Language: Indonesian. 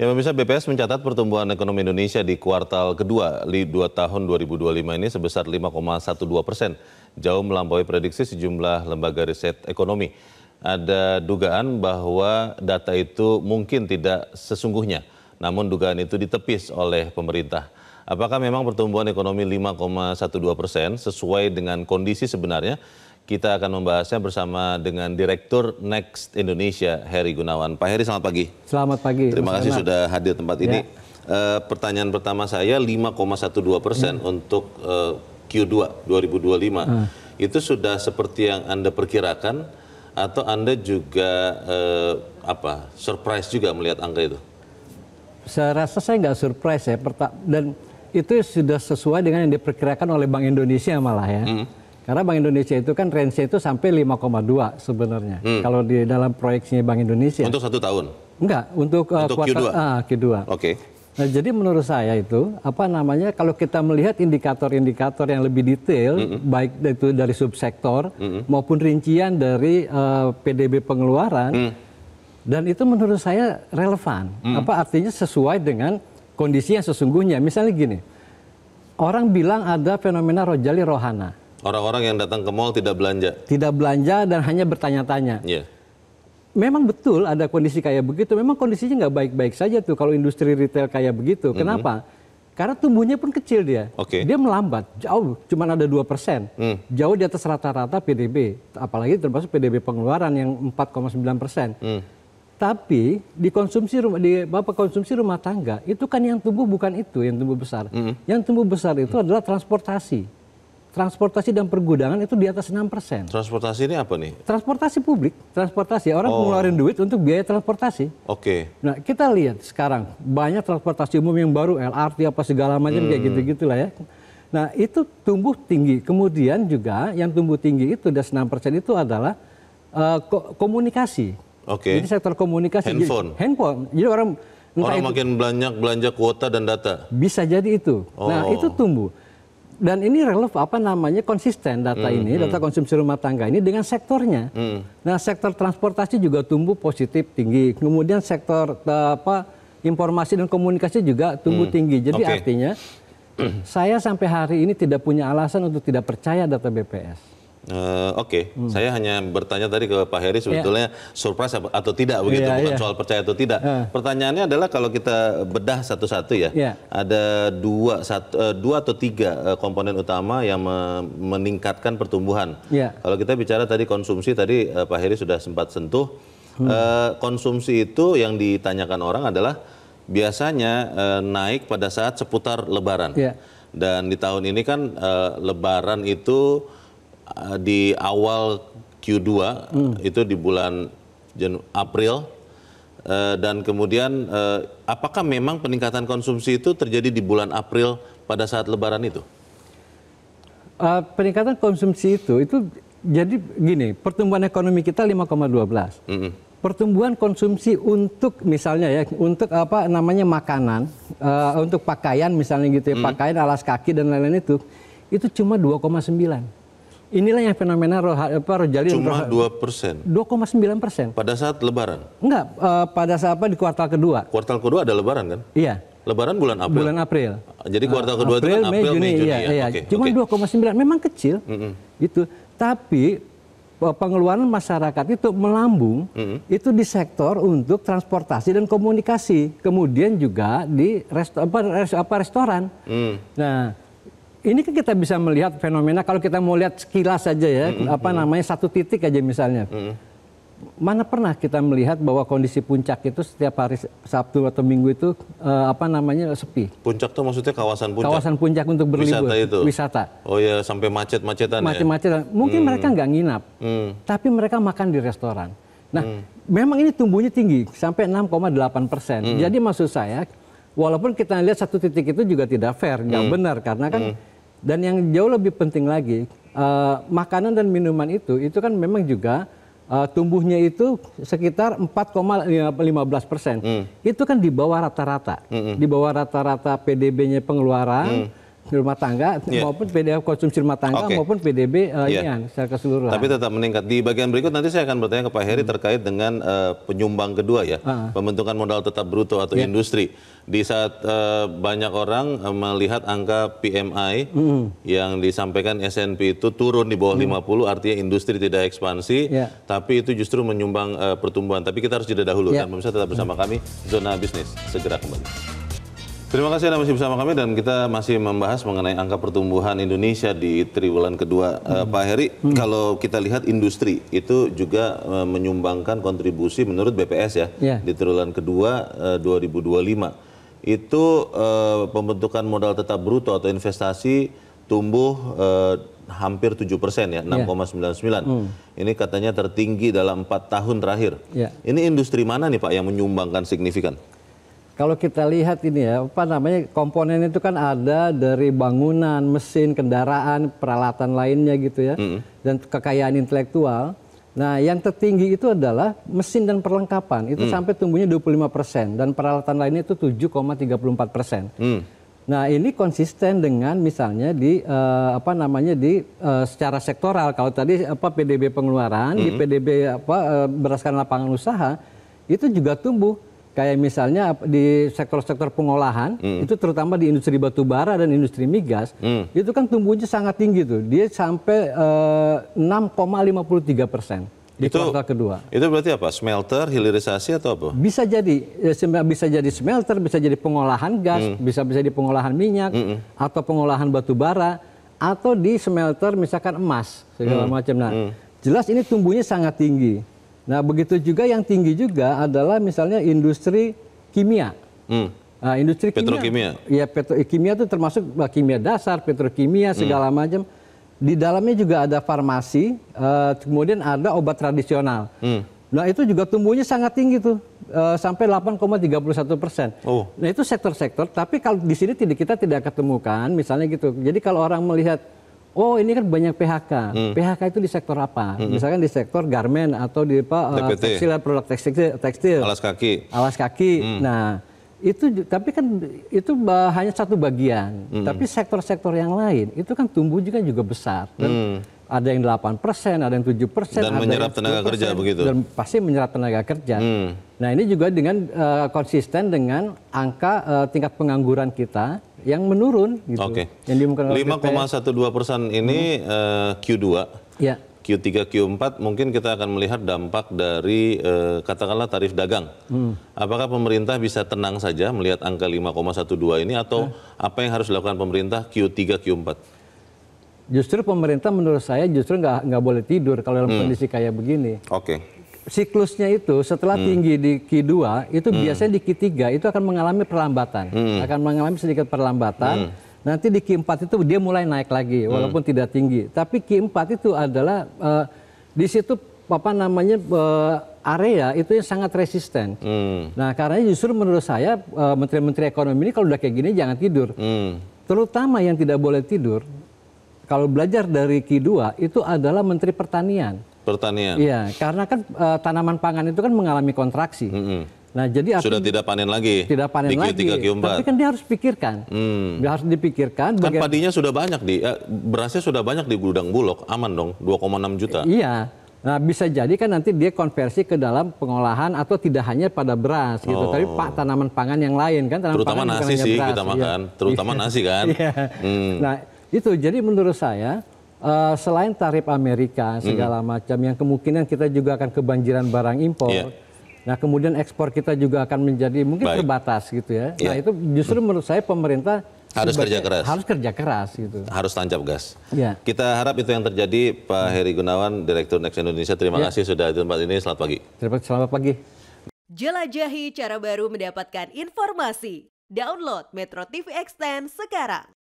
Ya, pemirsa, BPS mencatat pertumbuhan ekonomi Indonesia di kuartal kedua di 2 tahun 2025 ini sebesar 5,12%, jauh melampaui prediksi sejumlah lembaga riset ekonomi. Ada dugaan bahwa data itu mungkin tidak sesungguhnya, namun dugaan itu ditepis oleh pemerintah. Apakah memang pertumbuhan ekonomi 5,12% sesuai dengan kondisi sebenarnya? Kita akan membahasnya bersama dengan Direktur Next Indonesia, Heri Gunawan. Pak Heri, selamat pagi. Selamat pagi. Terima kasih sudah hadir tempat ini. Pertanyaan pertama saya, 5,12% untuk Q2 2025. Itu sudah seperti yang Anda perkirakan atau Anda juga surprise juga melihat angka itu? Saya rasa saya nggak surprise ya, dan itu sudah sesuai dengan yang diperkirakan oleh Bank Indonesia malah ya. Karena Bank Indonesia itu kan range-nya itu sampai 5,2 sebenarnya. Kalau di dalam proyeksinya Bank Indonesia. Untuk 1 tahun? Enggak, untuk Q2. Q2. Oke. Nah, jadi menurut saya itu kalau kita melihat indikator-indikator yang lebih detail, baik itu dari subsektor maupun rincian dari PDB pengeluaran, dan itu menurut saya relevan. Artinya sesuai dengan kondisi yang sesungguhnya. Misalnya gini, orang bilang ada fenomena rojali rohana. Orang-orang yang datang ke mal tidak belanja. Tidak belanja dan hanya bertanya-tanya. Yeah. Memang betul ada kondisi kayak begitu. Memang kondisinya nggak baik-baik saja tuh kalau industri retail kayak begitu. Kenapa? Karena tumbuhnya pun kecil dia. Dia melambat, jauh, cuma ada 2%. Jauh di atas rata-rata PDB. Apalagi termasuk PDB pengeluaran yang 4,9%. Tapi di konsumsi rumah tangga itu kan yang tumbuh bukan itu yang tumbuh besar. Yang tumbuh besar itu adalah transportasi. Transportasi dan pergudangan itu di atas 6%. Transportasi ini apa nih? Transportasi publik, transportasi. Orang mengeluarkan duit untuk biaya transportasi. Nah, kita lihat sekarang banyak transportasi umum yang baru, LRT apa segala macam kayak gitu-gitulah ya. Nah, itu tumbuh tinggi. Kemudian juga yang tumbuh tinggi itu dari 6% itu adalah komunikasi. Jadi sektor komunikasi. Handphone. Jadi orang makin banyak belanja kuota dan data. Bisa jadi itu. Nah, itu tumbuh. Dan ini konsisten data ini, data konsumsi rumah tangga ini dengan sektornya. Nah, sektor transportasi juga tumbuh positif tinggi. Kemudian sektor informasi dan komunikasi juga tumbuh tinggi. Jadi artinya saya sampai hari ini tidak punya alasan untuk tidak percaya data BPS. Saya hanya bertanya tadi ke Pak Heri sebetulnya surprise atau tidak begitu, bukan soal percaya atau tidak. Pertanyaannya adalah kalau kita bedah satu-satu ya, ada dua atau tiga komponen utama yang meningkatkan pertumbuhan. Kalau kita bicara tadi konsumsi, tadi Pak Heri sudah sempat sentuh. Konsumsi itu yang ditanyakan orang adalah biasanya naik pada saat seputar Lebaran. Dan di tahun ini kan Lebaran itu di awal Q2 itu di bulan April, dan kemudian apakah memang peningkatan konsumsi itu terjadi di bulan April pada saat Lebaran itu? Peningkatan konsumsi itu jadi gini, pertumbuhan ekonomi kita 5,12. Pertumbuhan konsumsi untuk misalnya ya, untuk makanan, untuk pakaian misalnya gitu ya, pakaian, alas kaki dan lain-lain itu cuma 2,9. Inilah yang fenomena rojali. Cuma 2%? 2,9%. Pada saat Lebaran? Enggak, pada saat di kuartal kedua. Kuartal kedua ada Lebaran kan? Iya. Lebaran bulan April? Bulan April. Jadi kuartal kedua itu kan April, Mei, Juni. Iya. Cuma 2,9, memang kecil. Gitu. Tapi pengeluaran masyarakat itu melambung, itu di sektor untuk transportasi dan komunikasi. Kemudian juga di restoran. Nah, ini kan kita bisa melihat fenomena, kalau kita mau lihat sekilas saja ya, satu titik aja misalnya. Mana pernah kita melihat bahwa kondisi puncak itu setiap hari Sabtu atau Minggu itu sepi? Puncak itu maksudnya kawasan puncak? Kawasan puncak untuk berlibur. Wisata itu? Wisata. Oh ya, sampai macet-macetan ya? Macet-macetan. Mungkin mereka nggak nginap, tapi mereka makan di restoran. Nah, memang ini tumbuhnya tinggi, sampai 6,8%. Jadi maksud saya, walaupun kita lihat satu titik itu juga tidak fair, nggak benar, karena kan dan yang jauh lebih penting lagi, makanan dan minuman itu kan memang juga tumbuhnya itu sekitar 4,15%. Itu kan di bawah rata-rata, di bawah rata-rata PDB-nya pengeluaran, rumah tangga maupun PDB konsumsi rumah tangga maupun PDB secara keseluruhan. Tapi tetap meningkat. Di bagian berikut nanti saya akan bertanya ke Pak Heri terkait dengan penyumbang kedua ya, pembentukan modal tetap bruto atau industri. Di saat banyak orang melihat angka PMI yang disampaikan S&P itu turun di bawah 50, artinya industri tidak ekspansi, tapi itu justru menyumbang pertumbuhan. Tapi kita harus jeda dahulu dan pemirsa tetap bersama kami, Zona Bisnis segera kembali. Terima kasih Anda masih bersama kami dan kita masih membahas mengenai angka pertumbuhan Indonesia di triwulan kedua. Pak Heri, kalau kita lihat industri itu juga menyumbangkan kontribusi menurut BPS ya di triwulan kedua 2025. Itu pembentukan modal tetap bruto atau investasi tumbuh hampir 7% ya, 6,99. Ini katanya tertinggi dalam 4 tahun terakhir. Ini industri mana nih Pak yang menyumbangkan signifikan? Kalau kita lihat ini ya, komponen itu kan ada dari bangunan, mesin, kendaraan, peralatan lainnya gitu ya, dan kekayaan intelektual. Nah, yang tertinggi itu adalah mesin dan perlengkapan, itu sampai tumbuhnya 25%, dan peralatan lainnya itu 7,34%. Nah, ini konsisten dengan misalnya di secara sektoral. Kalau tadi PDB pengeluaran, di PDB berdasarkan lapangan usaha itu juga tumbuh. Kayak misalnya di sektor-sektor pengolahan, itu terutama di industri batu bara dan industri migas, itu kan tumbuhnya sangat tinggi tuh. Dia sampai 6,53% di kuartal kedua. Itu berarti apa? Smelter, hilirisasi atau apa? Bisa jadi smelter, bisa jadi pengolahan gas, bisa di pengolahan minyak, atau pengolahan batu bara, atau di smelter misalkan emas segala macam. Nah, jelas ini tumbuhnya sangat tinggi. Nah, begitu juga yang tinggi juga adalah misalnya industri kimia. Nah, industri petrokimia. Ya, kimia itu termasuk kimia dasar, petrokimia segala macam. Di dalamnya juga ada farmasi, kemudian ada obat tradisional. Nah, itu juga tumbuhnya sangat tinggi tuh, sampai 8,31%. Nah, itu sektor-sektor. Tapi kalau di sini kita tidak ketemukan, misalnya gitu. Jadi kalau orang melihat, oh ini kan banyak PHK. PHK itu di sektor apa? Misalkan di sektor garment atau di tekstil, produk tekstil. Alas kaki. Nah, itu tapi kan itu hanya satu bagian. Tapi sektor-sektor yang lain itu kan tumbuh juga besar. Dan ada yang 8%, ada yang 7%. Dan menyerap tenaga kerja begitu. Dan pasti menyerap tenaga kerja. Nah, ini juga dengan konsisten dengan angka tingkat pengangguran kita yang menurun gitu. 5,12% ini Q2. Q3, Q4 mungkin kita akan melihat dampak dari katakanlah tarif dagang. Apakah pemerintah bisa tenang saja melihat angka 5,12 ini atau apa yang harus dilakukan pemerintah Q3, Q4? Justru pemerintah menurut saya justru nggak boleh tidur kalau dalam kondisi kayak begini. Siklusnya itu setelah tinggi di Q2 itu biasanya di Q3 itu akan mengalami perlambatan, akan mengalami sedikit perlambatan. Nanti di Q4 itu dia mulai naik lagi walaupun tidak tinggi. Tapi Q4 itu adalah di situ area itu yang sangat resisten. Nah, karena justru menurut saya menteri-menteri ekonomi ini kalau udah kayak gini jangan tidur. Terutama yang tidak boleh tidur kalau belajar dari Q2 itu adalah Menteri Pertanian. Iya, karena kan tanaman pangan itu kan mengalami kontraksi. Nah, jadi sudah tidak panen lagi. Tidak panen di Q3, lagi. Q4. Tapi kan dia harus pikirkan. Dia harus dipikirkan. Kan padinya sudah banyak berasnya sudah banyak di gudang Bulog, aman dong, 2,6 juta. Iya. Nah, bisa jadi kan nanti dia konversi ke dalam pengolahan atau tidak hanya pada beras gitu, tapi tanaman pangan yang lain kan. Terutama nasi sih beras, kita makan, terutama nasi kan. Nah, itu jadi menurut saya selain tarif Amerika segala macam yang kemungkinan kita juga akan kebanjiran barang impor. Nah, kemudian ekspor kita juga akan menjadi mungkin terbatas gitu ya. Nah, itu justru menurut saya pemerintah harus kerja keras. Harus kerja keras gitu. Harus tancap gas. Kita harap itu yang terjadi. Pak Heri Gunawan, Direktur Next Indonesia, terima kasih sudah di tempat ini. Selamat pagi. Selamat pagi. Jelajahi cara baru mendapatkan informasi. Download Metro TV Extend sekarang.